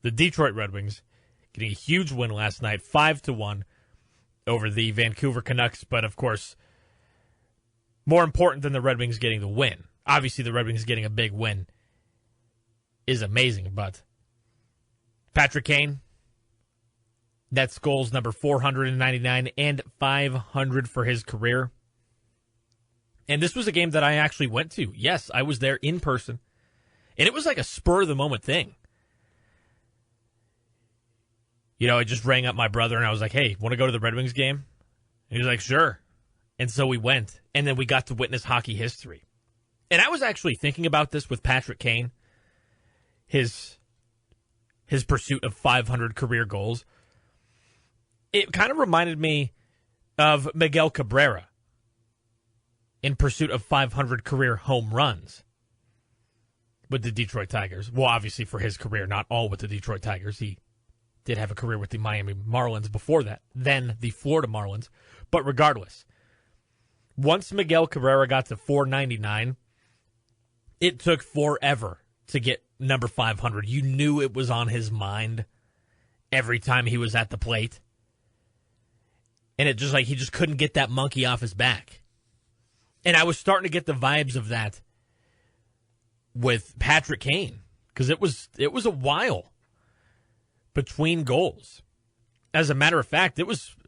The Detroit Red Wings getting a huge win last night, 5-1 over the Vancouver Canucks. But, of course, more important than the Red Wings getting the win. Obviously, the Red Wings getting a big win is amazing, but Patrick Kane, that's goals number 499 and 500 for his career. And this was a game that I actually went to. Yes, I was there in person. And it was like a spur-of-the-moment thing. You know, I just rang up my brother and I was like, hey, want to go to the Red Wings game? And he was like, sure. And so we went. And then we got to witness hockey history. And I was actually thinking about this with Patrick Kane, his pursuit of 500 career goals. It kind of reminded me of Miguel Cabrera in pursuit of 500 career home runs with the Detroit Tigers. Well, obviously for his career, not all with the Detroit Tigers. He did have a career with the Miami Marlins before that, then the Florida Marlins. But regardless, once Miguel Cabrera got to 499, it took forever to get number 500. You knew it was on his mind every time he was at the plate. And it just like he just couldn't get that monkey off his back. And I was starting to get the vibes of that with Patrick Kane, because it was a while between goals. As a matter of fact,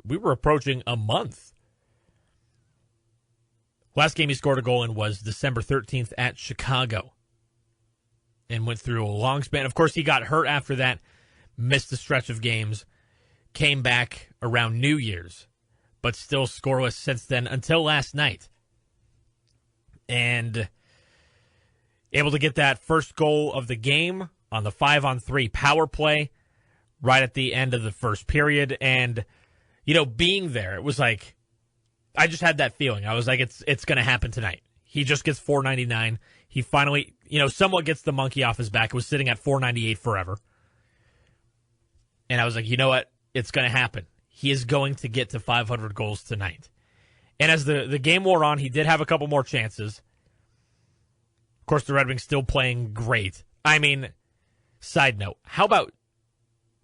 we were approaching a month. Last game he scored a goal in was December 13th at Chicago, and went through a long span. Of course, he got hurt after that, missed a stretch of games, came back around New Year's, but still scoreless since then until last night. And able to get that first goal of the game on the 5-on-3 power play right at the end of the first period. And, you know, being there, it was like, I just had that feeling. I was like, it's going to happen tonight. He just gets 499. He finally, you know, somewhat gets the monkey off his back. It was sitting at 498 forever. And I was like, you know what? It's going to happen. He is going to get to 500 goals tonight. And as the game wore on, he did have a couple more chances. Of course, the Red Wings still playing great. I mean, side note, how about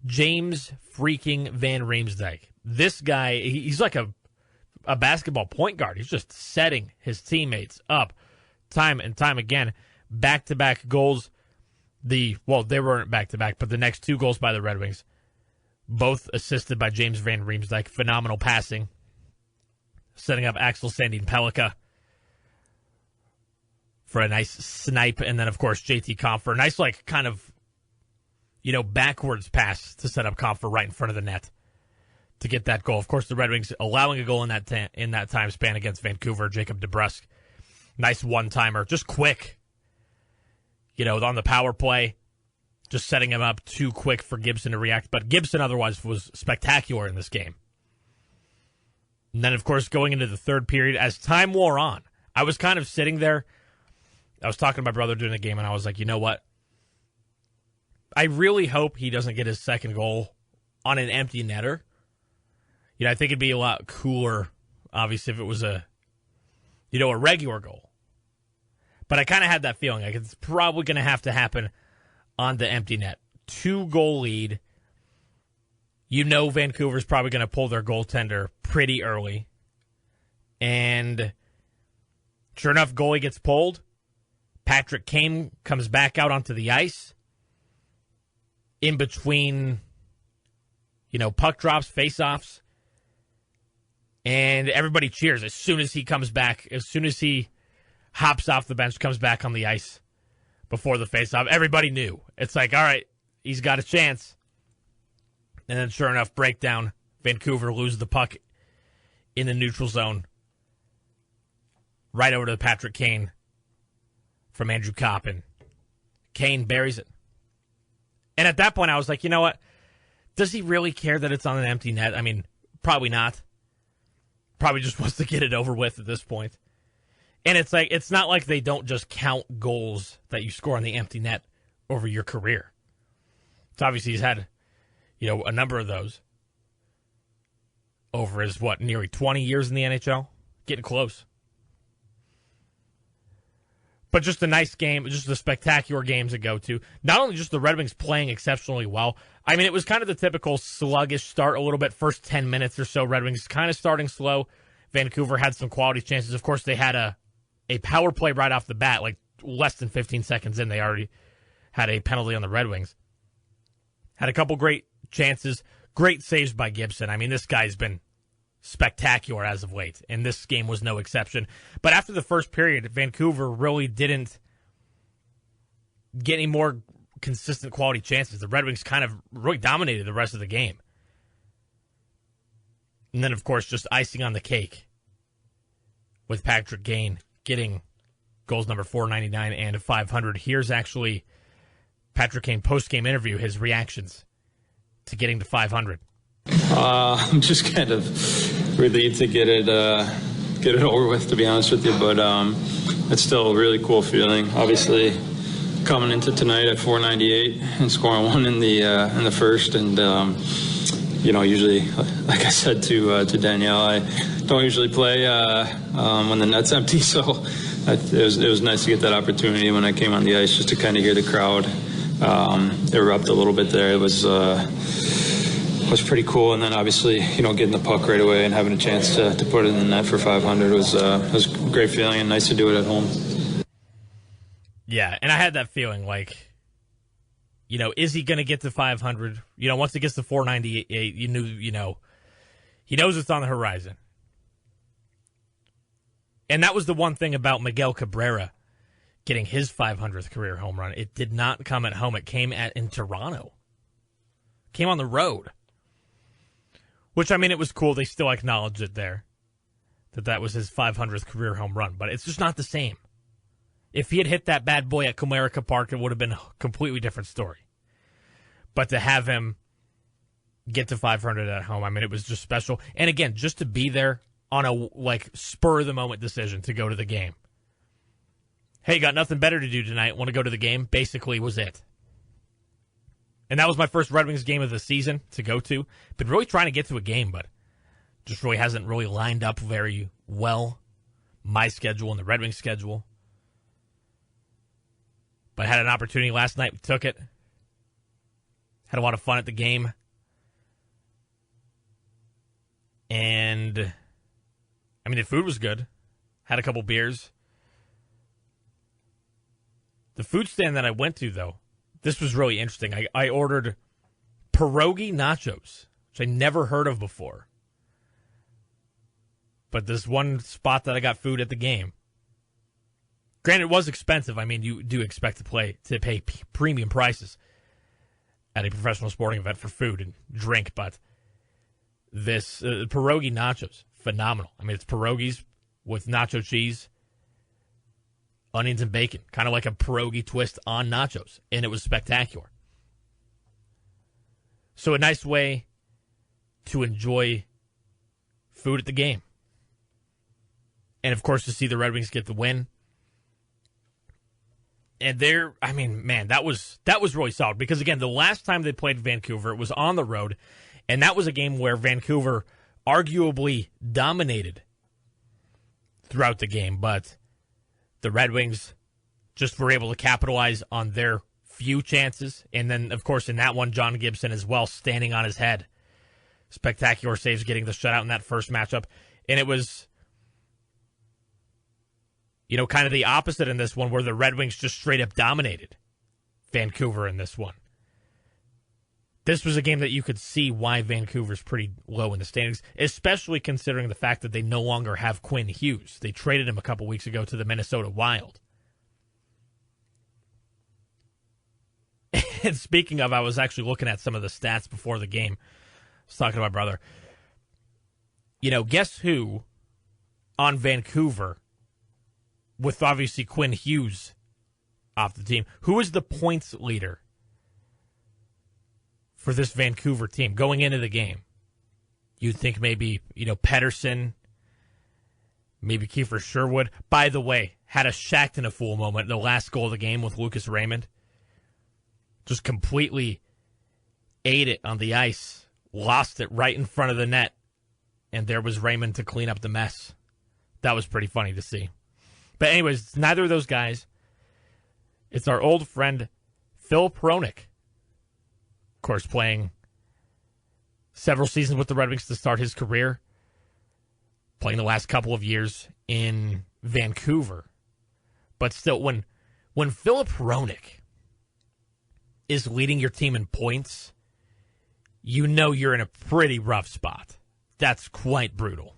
James freaking Van Riemsdyk? This guy, he's like a basketball point guard. He's just setting his teammates up time and time again. Back-to-back goals. They weren't back-to-back, but the next two goals by the Red Wings, both assisted by James Van Riemsdyk. Phenomenal passing. Setting up Axel Sandin-Pellikka for a nice snipe. And then, of course, JT Compher. A nice, like, kind of, you know, backwards pass to set up Compher right in front of the net to get that goal. Of course, the Red Wings allowing a goal in that time span against Vancouver. Jacob DeBrusk. Nice one-timer. Just quick. You know, on the power play. Just setting him up too quick for Gibson to react. But Gibson otherwise was spectacular in this game. And then, of course, going into the third period, as time wore on, I was kind of sitting there. I was talking to my brother during the game, and I was like, you know what? I really hope he doesn't get his second goal on an empty netter. You know, I think it'd be a lot cooler, obviously, if it was a regular goal. But I kind of had that feeling. Like, it's probably going to have to happen on the empty net. 2-goal lead. You know Vancouver's probably going to pull their goaltender pretty early. And sure enough, goalie gets pulled. Patrick Kane comes back out onto the ice. In between, you know, puck drops, face-offs. And everybody cheers as soon as he comes back. As soon as he hops off the bench, comes back on the ice before the face-off. Everybody knew. It's like, all right, he's got a chance. And then, sure enough, breakdown. Vancouver loses the puck in the neutral zone. Right over to Patrick Kane from Andrew Kopp. And Kane buries it. And at that point, I was like, you know what? Does he really care that it's on an empty net? I mean, probably not. Probably just wants to get it over with at this point. And it's like, it's not like they don't just count goals that you score on the empty net over your career. It's obviously he's had, you know, a number of those over his, nearly 20 years in the NHL? Getting close. But just a nice game, just a spectacular game to go to. Not only just the Red Wings playing exceptionally well. I mean, it was kind of the typical sluggish start a little bit. First 10 minutes or so, Red Wings kind of starting slow. Vancouver had some quality chances. Of course, they had a power play right off the bat, like less than 15 seconds in. They already had a penalty on the Red Wings. Had a couple great chances. Great saves by Gibson. I mean, this guy's been spectacular as of late, and this game was no exception. But after the first period, Vancouver really didn't get any more consistent quality chances. The Red Wings kind of really dominated the rest of the game. And then, of course, just icing on the cake with Patrick Kane getting goals number 499 and 500. Here's actually Patrick Kane post-game interview, his reactions to getting to 500. I'm just kind of relieved to get it over with, to be honest with you. But it's still a really cool feeling. Obviously, coming into tonight at 498 and scoring one in the first, and usually, like I said to Danielle, I don't usually play when the net's empty. So it was nice to get that opportunity when I came on the ice, just to kind of hear the crowd erupt a little bit there. It was pretty cool, and then obviously, getting the puck right away and having a chance to put it in the net for 500 was a great feeling, and nice to do it at home. Yeah, and I had that feeling, like, is he going to get to 500? Once he gets to 498, he knows it's on the horizon. And that was the one thing about Miguel Cabrera getting his 500th career home run. It did not come at home. It came in Toronto. Came on the road. Which, I mean, it was cool. They still acknowledged it there. That was his 500th career home run. But it's just not the same. If he had hit that bad boy at Comerica Park, it would have been a completely different story. But to have him get to 500 at home, I mean, it was just special. And again, just to be there on a, spur-of-the-moment decision to go to the game. Hey, got nothing better to do tonight. Want to go to the game? Basically was it. And that was my first Red Wings game of the season to go to. Been really trying to get to a game, but just really hasn't really lined up very well. My schedule and the Red Wings schedule. But I had an opportunity last night. We took it. Had a lot of fun at the game. And, I mean, the food was good. Had a couple beers. The food stand that I went to, though, this was really interesting. I ordered pierogi nachos, which I never heard of before. But this one spot that I got food at the game. Granted, it was expensive. I mean, you do expect to pay premium prices at a professional sporting event for food and drink, but this pierogi nachos, phenomenal. I mean, it's pierogies with nacho cheese, onions, and bacon, kind of like a pierogi twist on nachos, and it was spectacular. So a nice way to enjoy food at the game. And, of course, to see the Red Wings get the win. And that was really solid. Because, again, the last time they played Vancouver, it was on the road, and that was a game where Vancouver arguably dominated throughout the game, but the Red Wings just were able to capitalize on their few chances. And then, of course, in that one, John Gibson as well, standing on his head. Spectacular saves, getting the shutout in that first matchup. And it was, kind of the opposite in this one, where the Red Wings just straight up dominated Vancouver in this one. This was a game that you could see why Vancouver's pretty low in the standings, especially considering the fact that they no longer have Quinn Hughes. They traded him a couple weeks ago to the Minnesota Wild. And speaking of, I was actually looking at some of the stats before the game. I was talking to my brother. Guess who on Vancouver, with obviously Quinn Hughes off the team, who is the points leader for this Vancouver team going into the game? You'd think maybe, Pettersson, maybe Kiefer Sherwood. By the way, had a Shackton a fool moment, the last goal of the game with Lucas Raymond. Just completely ate it on the ice, lost it right in front of the net, and there was Raymond to clean up the mess. That was pretty funny to see. But anyways, neither of those guys It's our old friend Phil Peronic. Of course, playing several seasons with the Red Wings to start his career. Playing the last couple of years in Vancouver. But still, when Philip Peronic is leading your team in points, you know you're in a pretty rough spot. That's quite brutal.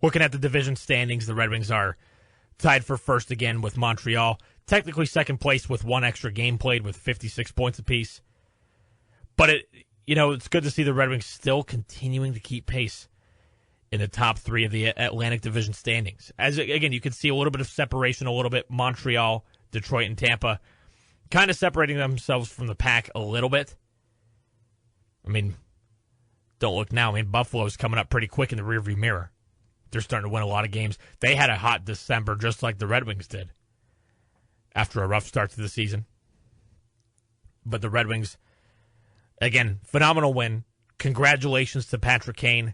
Looking at the division standings, the Red Wings are tied for first again with Montreal. Technically second place with one extra game played with 56 points apiece. But it's good to see the Red Wings still continuing to keep pace in the top three of the Atlantic Division standings. As again, you can see a little bit of separation, a little bit. Montreal, Detroit, and Tampa kind of separating themselves from the pack a little bit. I mean, don't look now. I mean, Buffalo's coming up pretty quick in the rearview mirror. They're starting to win a lot of games. They had a hot December just like the Red Wings did after a rough start to the season. But the Red Wings, again, phenomenal win. Congratulations to Patrick Kane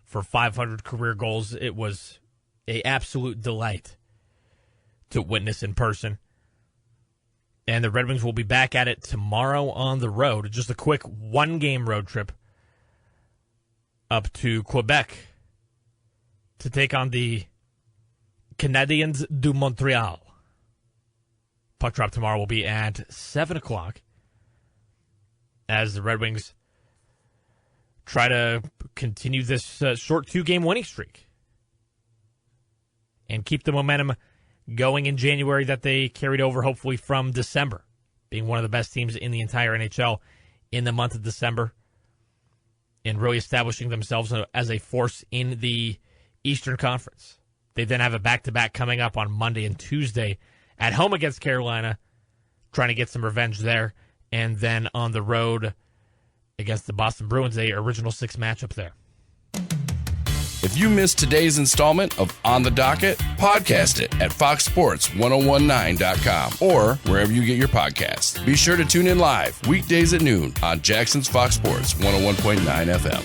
for 500 career goals. It was an absolute delight to witness in person. And the Red Wings will be back at it tomorrow on the road. Just a quick one-game road trip up to Quebec to take on the Canadiens du Montréal. Puck drop tomorrow will be at 7 o'clock as the Red Wings try to continue this short two-game winning streak and keep the momentum going in January that they carried over, hopefully, from December, being one of the best teams in the entire NHL in the month of December and really establishing themselves as a force in the Eastern Conference. They then have a back-to-back coming up on Monday and Tuesday at home against Carolina, trying to get some revenge there, and then on the road against the Boston Bruins, a original six matchup there. If you missed today's installment of On the Docket, podcast it at foxsports1019.com or wherever you get your podcasts. Be sure to tune in live weekdays at noon on Jackson's Fox Sports 101.9 FM.